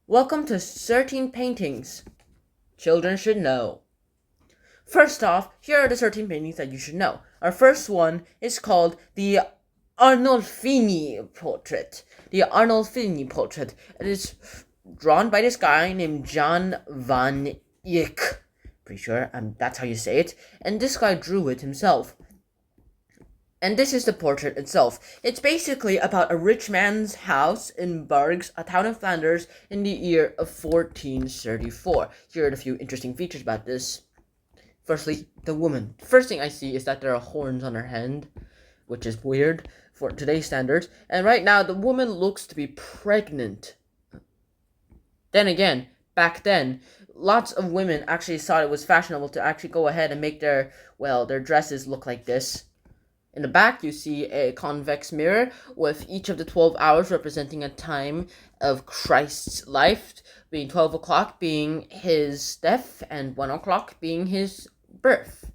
Welcome to 13 Paintings Children Should Know. First off, here are the 13 paintings that you should know. Our first one is called the Arnolfini portrait. The Arnolfini portrait. It is drawn by this guy named Jan van Eyck. Pretty sure that's how you say it. And this guy drew it himself. And this is the portrait itself. It's basically about a rich man's house in Bergs, a town in Flanders, in the year of 1434. Here are the few interesting features about this. Firstly, the woman. First thing I see is that there are horns on her hand, which is weird for today's standards. And right now, the woman looks to be pregnant. Then again, back then, lots of women actually thought it was fashionable to actually go ahead and make their dresses look like this. In the back, you see a convex mirror with each of the 12 hours representing a time of Christ's life, being 12 o'clock being his death and 1 o'clock being his birth.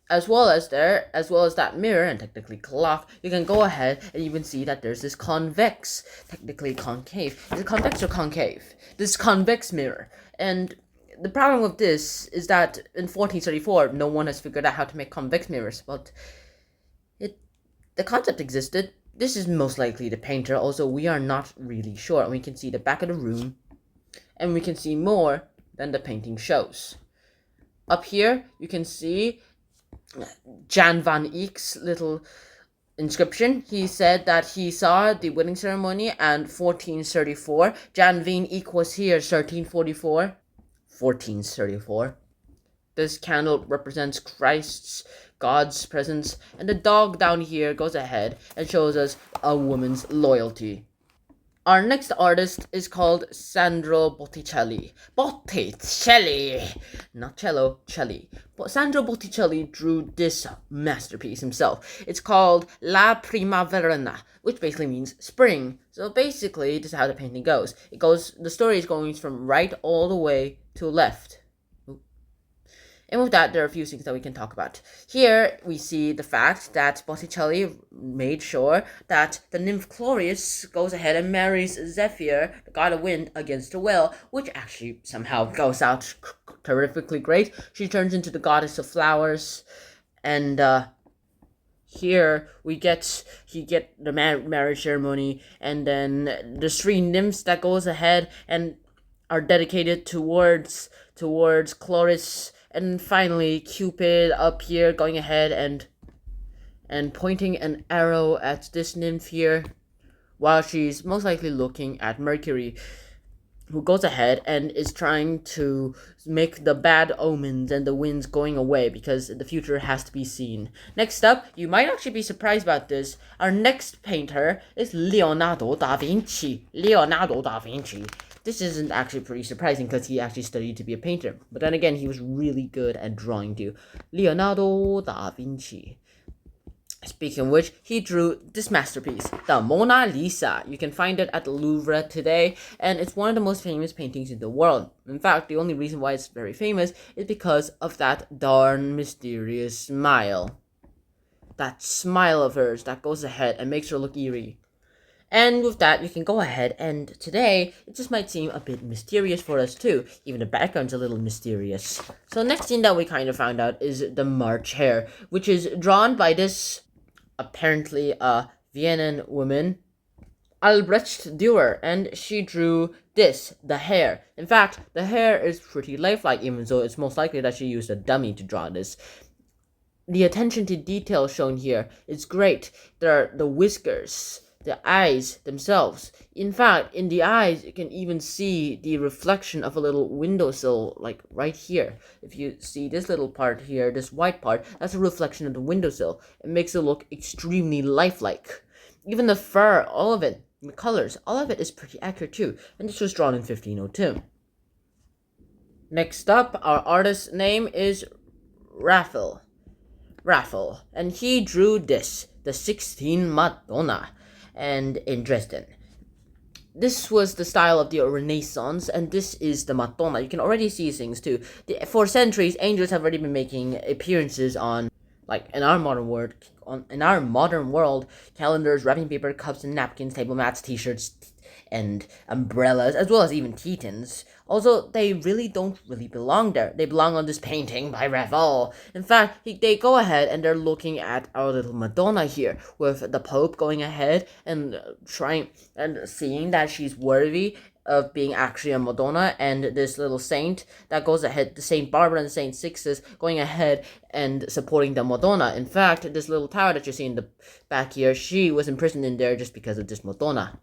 As well as that mirror and technically clock, you can go ahead and even see that there's this convex, technically concave. Is it convex or concave? This convex mirror. And the problem with this is that in 1434, no one has figured out how to make convex mirrors, but the concept existed. This is most likely the painter, also we are not really sure. And we can see the back of the room, and we can see more than the painting shows. Up here, you can see Jan van Eyck's little inscription. He said that he saw the wedding ceremony and 1434. Jan van Eyck was here 1344. 1434. This candle represents God's presence, and the dog down here goes ahead and shows us a woman's loyalty. Our next artist is called Sandro Botticelli. Not cello, celli. But Sandro Botticelli drew this masterpiece himself. It's called La Primavera, which basically means spring. So basically, this is how the painting goes. The story is going from right all the way to left. And with that, there are a few things that we can talk about. Here, we see the fact that Botticelli made sure that the nymph Chloris goes ahead and marries Zephyr, the god of wind, against her will, which actually somehow goes out terrifically great. She turns into the goddess of flowers, and here he get the marriage ceremony, and then the three nymphs that goes ahead and are dedicated towards Chloris. And finally, Cupid up here going ahead and pointing an arrow at this nymph here, while she's most likely looking at Mercury, who goes ahead and is trying to make the bad omens and the winds going away, because the future has to be seen. Next up, you might actually be surprised about this. Our next painter is Leonardo da Vinci. This isn't actually pretty surprising because he actually studied to be a painter. But then again, he was really good at drawing too. Leonardo da Vinci. Speaking of which, he drew this masterpiece, the Mona Lisa. You can find it at the Louvre today, and it's one of the most famous paintings in the world. In fact, the only reason why it's very famous is because of that darn mysterious smile. That smile of hers that goes ahead and makes her look eerie. And with that, you can go ahead, and today, it just might seem a bit mysterious for us too. Even the background's a little mysterious. So next thing that we kind of found out is the March Hare, which is drawn by this, apparently a Vienna woman, Albrecht Dürer, and she drew this, the hare. In fact, the hare is pretty lifelike, even though it's most likely that she used a dummy to draw this. The attention to detail shown here is great. There are the whiskers, the eyes themselves. In fact, in the eyes, you can even see the reflection of a little windowsill, like right here. If you see this little part here, this white part, that's a reflection of the windowsill. It makes it look extremely lifelike. Even the fur, all of it, the colors, all of it is pretty accurate too. And this was drawn in 1502. Next up, our artist's name is Raphael. And he drew this, the Sixteen Madonna, and in Dresden. This was the style of the Renaissance, and this is the Madonna. You can already see things too. For centuries, angels have already been making appearances on, like in our modern world, calendars, wrapping paper, cups and napkins, table mats, t-shirts, and umbrellas, as well as even Tetons. Also, they really don't really belong there. They belong on this painting by Raval. In fact, they go ahead and they're looking at our little Madonna here, with the Pope going ahead and trying and seeing that she's worthy of being actually a Madonna, and this little saint that goes ahead, the Saint Barbara and Saint Sixtus, going ahead and supporting the Madonna. In fact, this little tower that you see in the back here, she was imprisoned in there just because of this Madonna,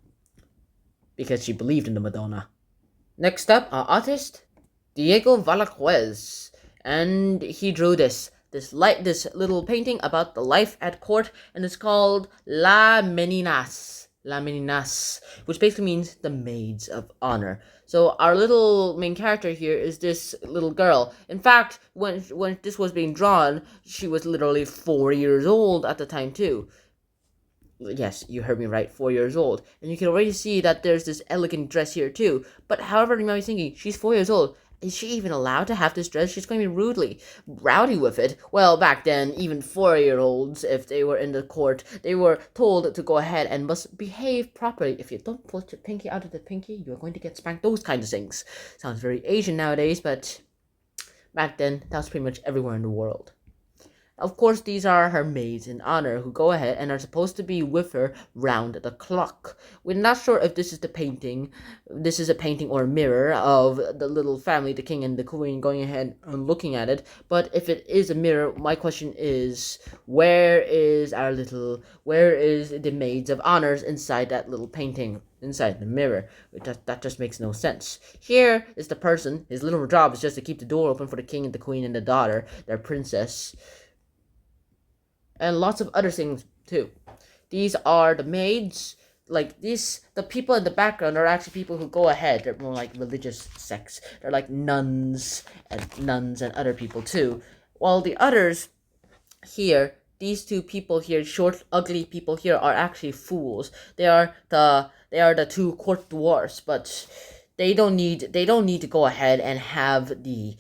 because she believed in the Madonna. Next up, our artist, Diego Velázquez, and he drew this little painting about the life at court, and it's called La Meninas, which basically means the maids of honor. So our little main character here is this little girl. In fact, when this was being drawn, she was literally 4 years old at the time too. Yes, you heard me right, 4 years old. And you can already see that there's this elegant dress here too. But however, you might be thinking, she's 4 years old. Is she even allowed to have this dress? She's going to be rudely rowdy with it. Well, back then, even 4-year-olds, if they were in the court, they were told to go ahead and must behave properly. If you don't put your pinky out of the pinky, you're going to get spanked. Those kinds of things. Sounds very Asian nowadays, but back then, that was pretty much everywhere in the world. Of course, these are her maids in honor who go ahead and are supposed to be with her round the clock. We're not sure if this is the painting. This is a painting or a mirror of the little family, the king and the queen, going ahead and looking at it. But if it is a mirror, my question is, where is the maids of honors inside that little painting? Inside the mirror. That just makes no sense. Here is the person. His little job is just to keep the door open for the king and the queen and the daughter, their princess. And lots of other things too. These are the maids. Like the people in the background are actually people who go ahead. They're more like religious sects. They're like nuns and other people too. While the others here, these two people here, short, ugly people here, are actually fools. They are the two court dwarfs, but they don't need to go ahead and have the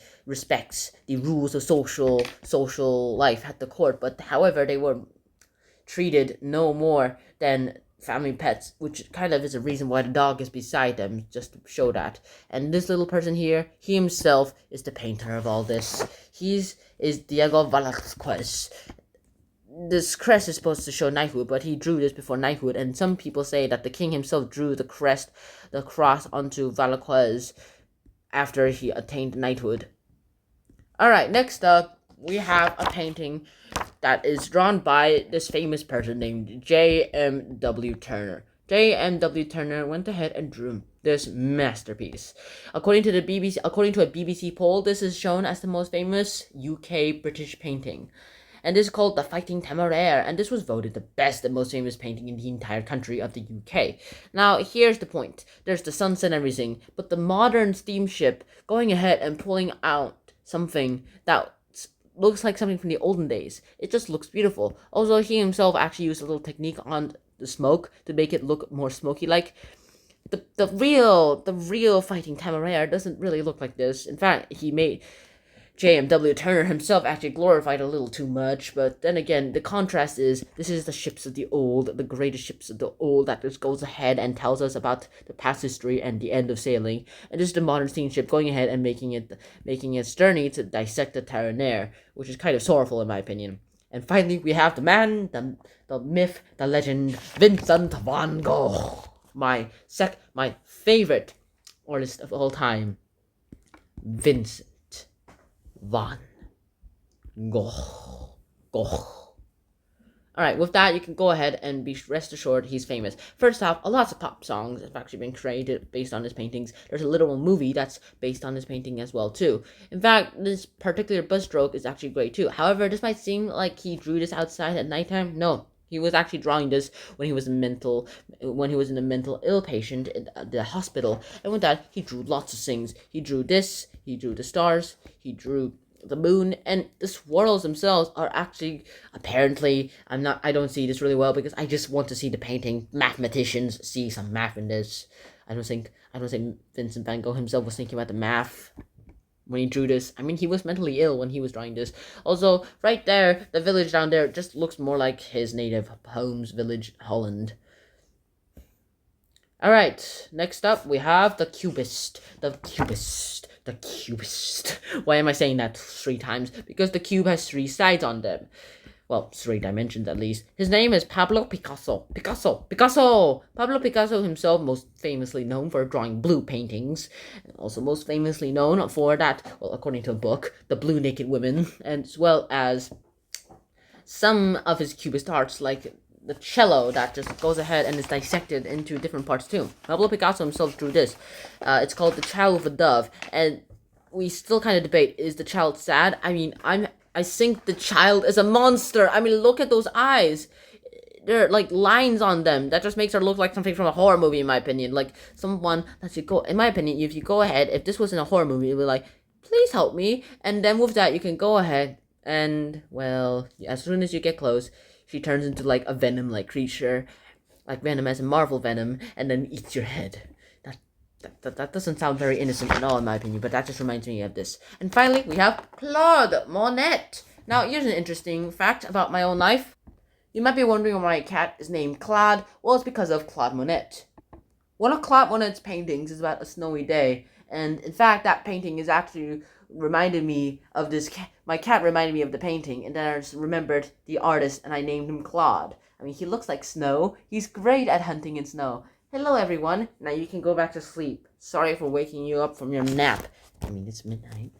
rules of social life at the court. But however, they were treated no more than family pets, which kind of is a reason why the dog is beside them, just to show that. And this little person here, he himself is the painter of all this. Is Diego Velázquez. This crest is supposed to show knighthood, but he drew this before knighthood, and some people say that the king himself drew the cross onto Velázquez after he attained knighthood. Alright, next up, we have a painting that is drawn by this famous person named J.M.W. Turner. J.M.W. Turner went ahead and drew this masterpiece. According to a BBC poll, this is shown as the most famous UK British painting. And this is called The Fighting Temeraire, and this was voted the best and most famous painting in the entire country of the UK. Now, here's the point. There's the sunset and everything, but the modern steamship going ahead and pulling out something that looks like something from the olden days. It just looks beautiful. Also, he himself actually used a little technique on the smoke to make it look more smoky-like. The real Fighting Temeraire doesn't really look like this. In fact, J.M.W. Turner himself actually glorified a little too much, but then again, the contrast is, this is the ships of the old, the greatest ships of the old, that just goes ahead and tells us about the past history and the end of sailing, and this is the modern steamship going ahead and making its journey to dissect the Temeraire, which is kind of sorrowful in my opinion. And finally, we have the man, the myth, the legend, Vincent van Gogh, my favorite artist of all time, Vincent van Gogh. Alright, with that, you can go ahead and be rest assured he's famous. First off, lots of pop songs have actually been created based on his paintings. There's a literal movie that's based on his painting as well, too. In fact, this particular brushstroke is actually great, too. However, this might seem like he drew this outside at nighttime. No. He was actually drawing this when he was in a mental ill patient in the hospital. And with that, he drew lots of things. He drew this, he drew the stars, he drew the moon, and the swirls themselves are actually, apparently, I don't see this really well because I just want to see the painting. Mathematicians see some math in this. I don't think Vincent van Gogh himself was thinking about the math when he drew this. I mean, he was mentally ill when he was drawing this. Also, right there, the village down there just looks more like his native home's village, Holland. Alright, next up we have the Cubist. The Cubist. Why am I saying that 3 times? Because the cube has 3 sides on them. Well, 3 dimensions at least. His name is Pablo Picasso. Picasso! Pablo Picasso himself, most famously known for drawing blue paintings, and also most famously known for that, well, according to a book, The Blue Naked Women, as well as some of his cubist arts, like the cello that just goes ahead and is dissected into different parts too. Pablo Picasso himself drew this. It's called The Child with a Dove, and we still kind of debate, is the child sad? I think the child is a monster. I mean, look at those eyes. There are like lines on them. That just makes her look like something from a horror movie, in my opinion. Like someone that should go. In my opinion, if you go ahead, if this was in a horror movie, it would be like, please help me. And then with that, you can go ahead and, well, as soon as you get close, she turns into like a venom-like creature, like Venom as in Marvel Venom, and then eats your head. That doesn't sound very innocent at all, in my opinion, but that just reminds me of this. And finally, we have Claude Monet. Now, here's an interesting fact about my own life. You might be wondering why my cat is named Claude. Well, it's because of Claude Monet. One of Claude Monet's paintings is about a snowy day, and in fact, that painting is actually reminded me of this cat. My cat reminded me of the painting, and then I just remembered the artist, and I named him Claude. I mean, he looks like snow. He's great at hunting in snow. Hello, everyone. Now you can go back to sleep. Sorry for waking you up from your nap. I mean, it's midnight.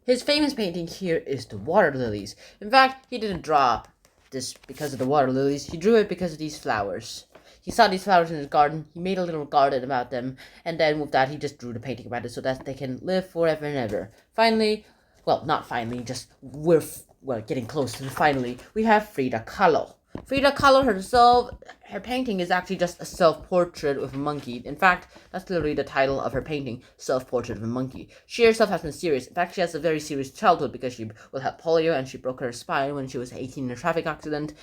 His famous painting here is the water lilies. In fact, he didn't draw this because of the water lilies. He drew it because of these flowers. He saw these flowers in his garden. He made a little garden about them. And then with that, he just drew the painting about it so that they can live forever and ever. Finally, well, not finally, just we're getting close to the finally. We have Frida Kahlo. Frida Kahlo herself, her painting is actually just a self-portrait with a monkey. In fact, that's literally the title of her painting, Self-Portrait of a Monkey. She herself has been serious. In fact, she has a very serious childhood because she had polio and she broke her spine when she was 18 in a traffic accident.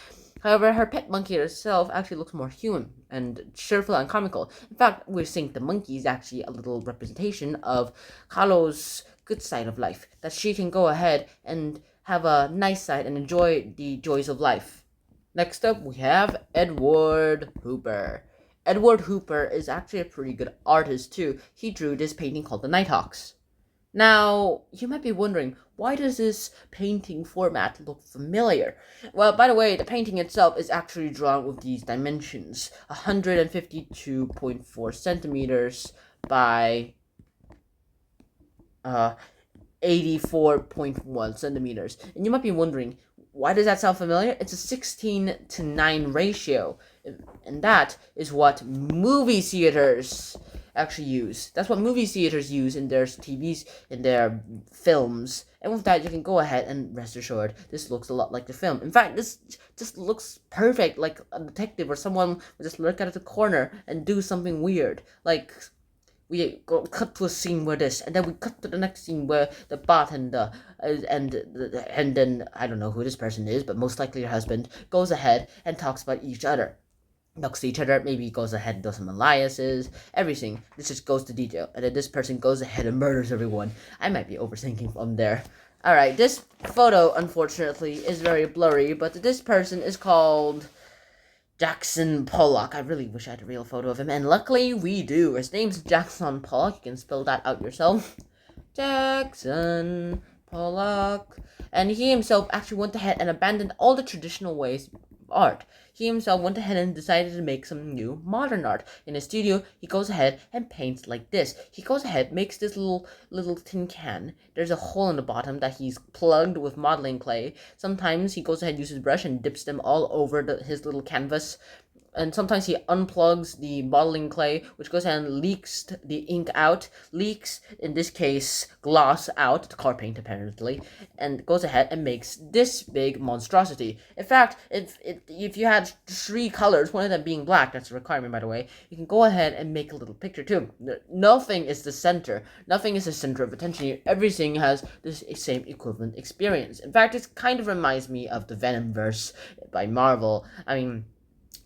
However, her pet monkey herself actually looks more human and cheerful and comical. In fact, we think the monkey is actually a little representation of Kahlo's good side of life, that she can go ahead and have a nice side and enjoy the joys of life. Next up, we have Edward Hooper. Edward Hooper is actually a pretty good artist too. He drew this painting called The Nighthawks. Now, you might be wondering, why does this painting format look familiar? Well, by the way, the painting itself is actually drawn with these dimensions. 152.4 centimeters by 84.1 centimeters. And you might be wondering, why does that sound familiar? It's a 16:9 ratio. And that is what movie theaters actually use. That's what movie theaters use in their TVs, in their films. And with that, you can go ahead and rest assured, this looks a lot like the film. In fact, this just looks perfect, like a detective or someone would just lurk out of the corner and do something weird. Like, we cut to a scene where this, and then we cut to the next scene where the bartender and then I don't know who this person is, but most likely your husband goes ahead and talks about each other. Talks to each other, maybe goes ahead and does some aliases, everything. This just goes to detail, and then this person goes ahead and murders everyone. I might be overthinking from there. Alright, this photo, unfortunately, is very blurry, but this person is called Jackson Pollock. I really wish I had a real photo of him, and luckily we do. His name's Jackson Pollock. You can spell that out yourself. Jackson Pollock. And he himself actually went ahead and abandoned all the traditional ways of art. He himself went ahead and decided to make some new modern art. In his studio, he goes ahead and paints like this. He goes ahead, makes this little tin can. There's a hole in the bottom that he's plugged with modeling clay. Sometimes he goes ahead, uses a brush, and dips them all over his little canvas. And sometimes he unplugs the modeling clay, which goes ahead and leaks the ink out, leaks, in this case, gloss out, the car paint apparently, and goes ahead and makes this big monstrosity. In fact, if you had 3 colors, one of them being black, that's a requirement by the way, you can go ahead and make a little picture too. Nothing is the center. Nothing is the center of attention here. Everything has this same equivalent experience. In fact, it kind of reminds me of the Venomverse by Marvel. I mean,